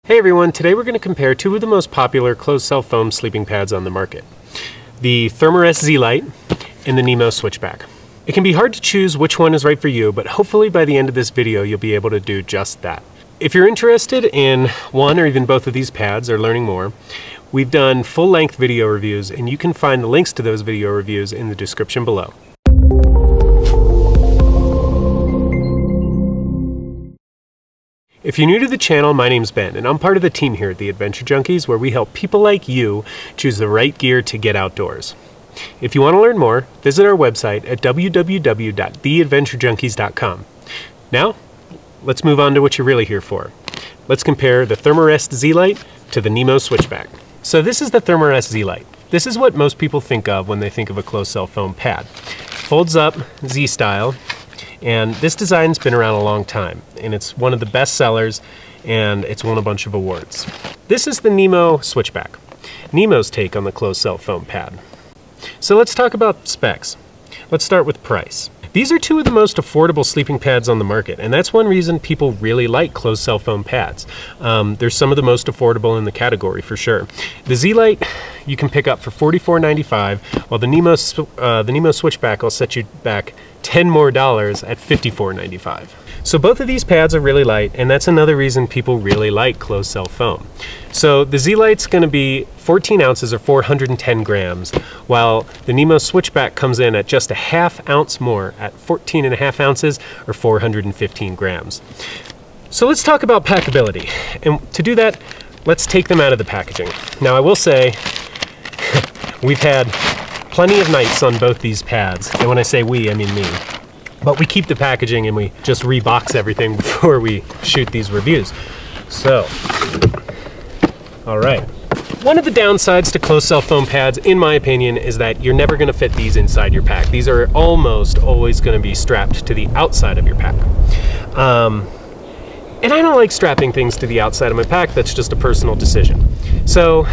Hey everyone, today we're going to compare two of the most popular closed-cell foam sleeping pads on the market. The Thermarest Lite and the NEMO Switchback. It can be hard to choose which one is right for you, but hopefully by the end of this video you'll be able to do just that. If you're interested in one or even both of these pads or learning more, we've done full-length video reviews and you can find the links to those video reviews in the description below. If you're new to the channel, my name's Ben, and I'm part of the team here at the Adventure Junkies, where we help people like you choose the right gear to get outdoors. If you want to learn more, visit our website at www.theadventurejunkies.com. Now, let's move on to what you're really here for. Let's compare the Thermarest Lite to the NEMO Switchback. So this is the Thermarest Lite. This is what most people think of when they think of a closed-cell foam pad. Folds up, Z-style. And this design's been around a long time, and it's one of the best sellers, and it's won a bunch of awards. This is the NEMO Switchback, NEMO's take on the closed-cell foam pad. So let's talk about specs. Let's start with price. These are two of the most affordable sleeping pads on the market, and that's one reason people really like closed-cell foam pads. They're some of the most affordable in the category for sure. The Z-Lite you can pick up for $44.95, while the NEMO Switchback will set you back $10 more at $54.95. So both of these pads are really light, and that's another reason people really like closed-cell foam. So the Z-Lite's going to be 14 ounces or 410 grams, while the NEMO Switchback comes in at just a ½ ounce more at 14.5 ounces or 415 grams. So let's talk about packability, and to do that, let's take them out of the packaging. Now I will say, we've had plenty of nights on both these pads, and when I say we, I mean me. But we keep the packaging and we just rebox everything before we shoot these reviews. So, all right. One of the downsides to closed-cell foam pads, in my opinion, is that you're never going to fit these inside your pack. These are almost always going to be strapped to the outside of your pack. And I don't like strapping things to the outside of my pack. That's just a personal decision. So,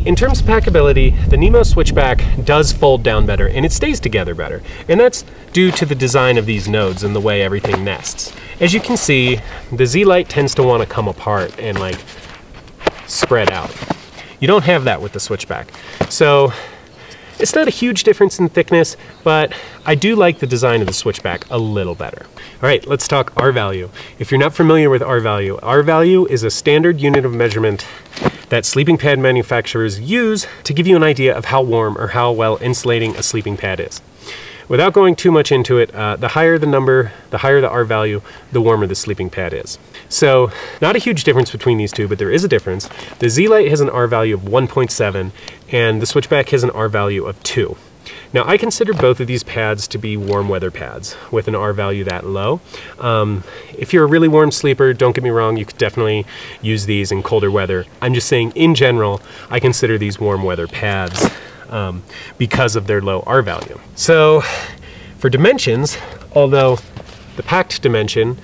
in terms of packability, the NEMO Switchback does fold down better and it stays together better. And that's due to the design of these nodes and the way everything nests. As you can see, the Z-Lite tends to want to come apart and like spread out. You don't have that with the Switchback. So it's not a huge difference in thickness, but I do like the design of the Switchback a little better. All right, let's talk R-value. If you're not familiar with R-value is a standard unit of measurement that sleeping pad manufacturers use to give you an idea of how warm or how well insulating a sleeping pad is. Without going too much into it, the higher the number, the higher the R value, the warmer the sleeping pad is. So, not a huge difference between these two, but there is a difference. The Z-Lite has an R value of 1.7, and the Switchback has an R value of 2. Now, I consider both of these pads to be warm weather pads with an R value that low. If you're a really warm sleeper, don't get me wrong, you could definitely use these in colder weather. I'm just saying, in general, I consider these warm weather pads because of their low R value. So, for dimensions, although the packed dimension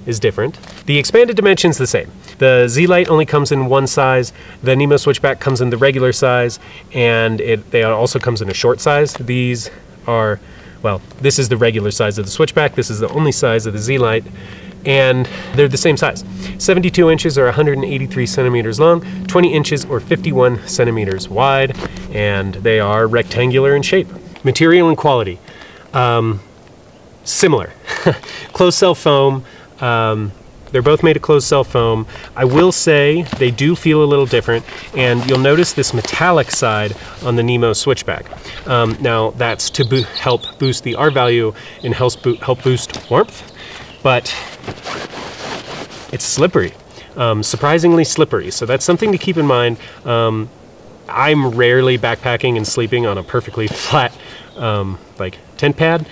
is different, the expanded dimension's the same. The Z-Lite only comes in one size, the NEMO Switchback comes in the regular size, and they also comes in a short size. These are, well, this is the regular size of the Switchback, this is the only size of the Z-Lite, and they're the same size. 72 inches or 183 centimeters long, 20 inches or 51 centimeters wide, and they are rectangular in shape. Material and quality, similar. Closed-cell foam, they're both made of closed-cell foam. I will say they do feel a little different, and you'll notice this metallic side on the NEMO Switchback. Now that's to help boost the R value and help boost warmth, but it's slippery, surprisingly slippery. So that's something to keep in mind. I'm rarely backpacking and sleeping on a perfectly flat like tent pad.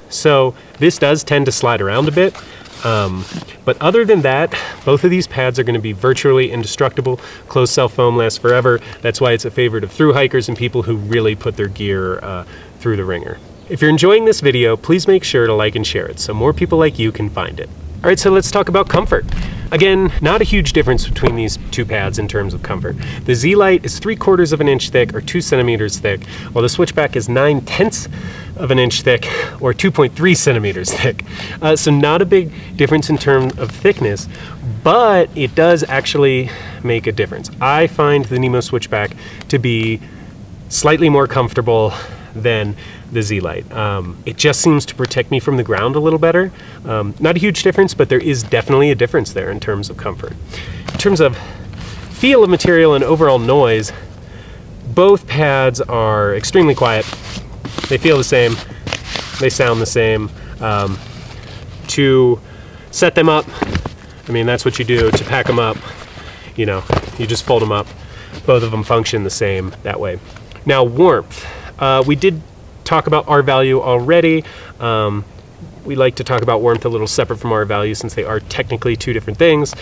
So this does tend to slide around a bit. But other than that, both of these pads are going to be virtually indestructible. Closed-cell foam lasts forever. That's why it's a favorite of thru hikers and people who really put their gear through the ringer. If you're enjoying this video, please make sure to like and share it so more people like you can find it. All right, so let's talk about comfort. Again, not a huge difference between these two pads in terms of comfort. The Z-Lite is 3/4 of an inch thick or 2 centimeters thick, while the Switchback is 9/10 of an inch thick or 2.3 centimeters thick. So not a big difference in terms of thickness, but it does actually make a difference. I find the NEMO Switchback to be slightly more comfortable than the Z-Lite. It just seems to protect me from the ground a little better. Not a huge difference, but there is definitely a difference there in terms of comfort. In terms of feel of material and overall noise, both pads are extremely quiet. They feel the same. They sound the same. To set them up, I mean, that's what you do. To pack them up, you know, you just fold them up. Both of them function the same that way. Now, warmth. We did talk about R value already. We like to talk about warmth a little separate from R value since they are technically two different things.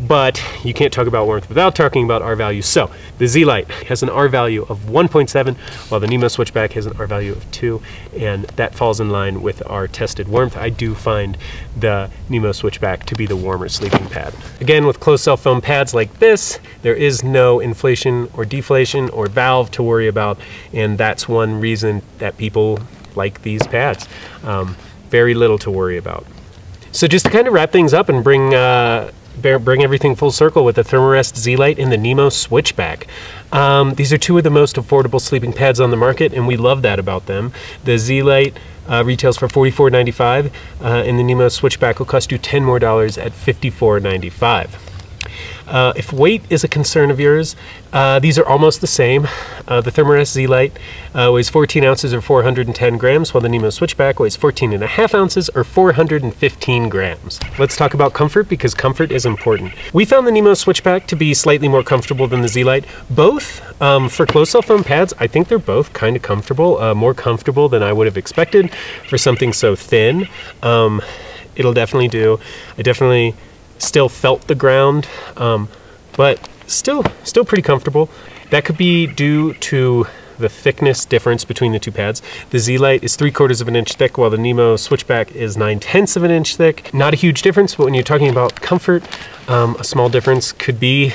But you can't talk about warmth without talking about R value. So the Z-Lite has an R value of 1.7, while the NEMO Switchback has an R value of 2, and that falls in line with our tested warmth. I do find the NEMO Switchback to be the warmer sleeping pad. Again, with closed cell foam pads like this, there is no inflation or deflation or valve to worry about, and that's one reason that people like these pads. Very little to worry about. So just to kind of wrap things up and bring everything full circle with the Thermarest Z-Lite and the NEMO Switchback. These are two of the most affordable sleeping pads on the market, and we love that about them. The Z-Lite retails for $44.95, and the NEMO Switchback will cost you $10 more at $54.95. If weight is a concern of yours, these are almost the same. The Thermarest Z-Lite weighs 14 ounces or 410 grams, while the NEMO Switchback weighs 14.5 ounces or 415 grams. Let's talk about comfort, because comfort is important. We found the NEMO Switchback to be slightly more comfortable than the Z-Lite. Both, for closed cell foam pads, I think they're both kind of comfortable, more comfortable than I would have expected for something so thin. It'll definitely do. I definitely still felt the ground, but still pretty comfortable. That could be due to the thickness difference between the two pads. The Z-Lite is 3/4 of an inch thick, while the NEMO Switchback is 9/10 of an inch thick. Not a huge difference, but when you're talking about comfort, a small difference could be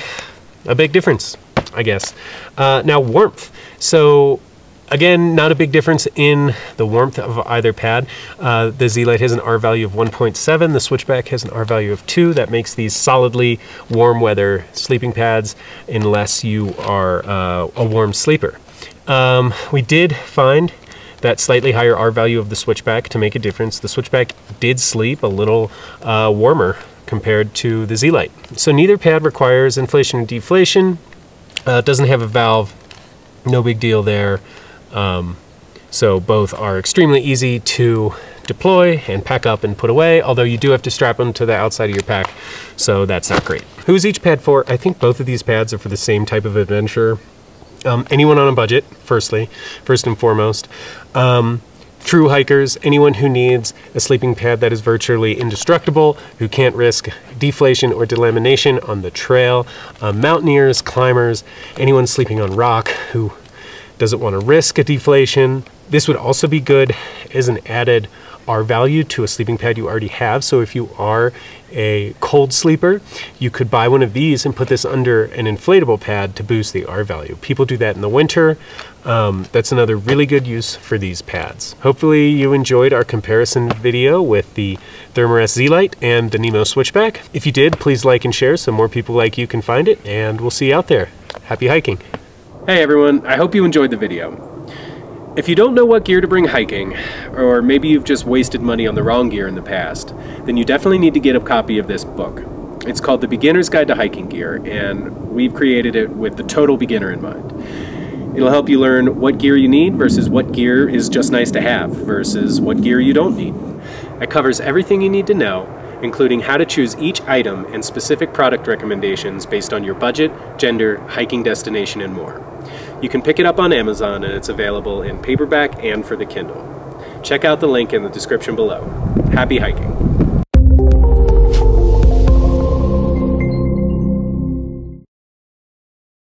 a big difference, I guess. Now, warmth. So again, not a big difference in the warmth of either pad. The Z-Lite has an R value of 1.7. The Switchback has an R value of 2. That makes these solidly warm weather sleeping pads unless you are a warm sleeper. We did find that slightly higher R value of the Switchback to make a difference. The Switchback did sleep a little warmer compared to the Z-Lite. So neither pad requires inflation or deflation. Doesn't have a valve. No big deal there. So both are extremely easy to deploy and pack up and put away, although you do have to strap them to the outside of your pack, so that's not great. Who's each pad for? I think both of these pads are for the same type of adventurer. Anyone on a budget, first and foremost. True hikers, anyone who needs a sleeping pad that is virtually indestructible, who can't risk deflation or delamination on the trail. Mountaineers, climbers, anyone sleeping on rock who doesn't want to risk a deflation. This would also be good as an added R value to a sleeping pad you already have. So if you are a cold sleeper, you could buy one of these and put this under an inflatable pad to boost the R value. People do that in the winter. That's another really good use for these pads. Hopefully you enjoyed our comparison video with the Thermarest Z-Lite and the NEMO Switchback. If you did, please like and share so more people like you can find it, and we'll see you out there. Happy hiking. Hey everyone, I hope you enjoyed the video. If you don't know what gear to bring hiking, or maybe you've just wasted money on the wrong gear in the past, then you definitely need to get a copy of this book. It's called The Beginner's Guide to Hiking Gear, and we've created it with the total beginner in mind. It'll help you learn what gear you need versus what gear is just nice to have versus what gear you don't need. It covers everything you need to know, including how to choose each item and specific product recommendations based on your budget, gender, hiking destination, and more. You can pick it up on Amazon, and it's available in paperback and for the Kindle. Check out the link in the description below. Happy hiking!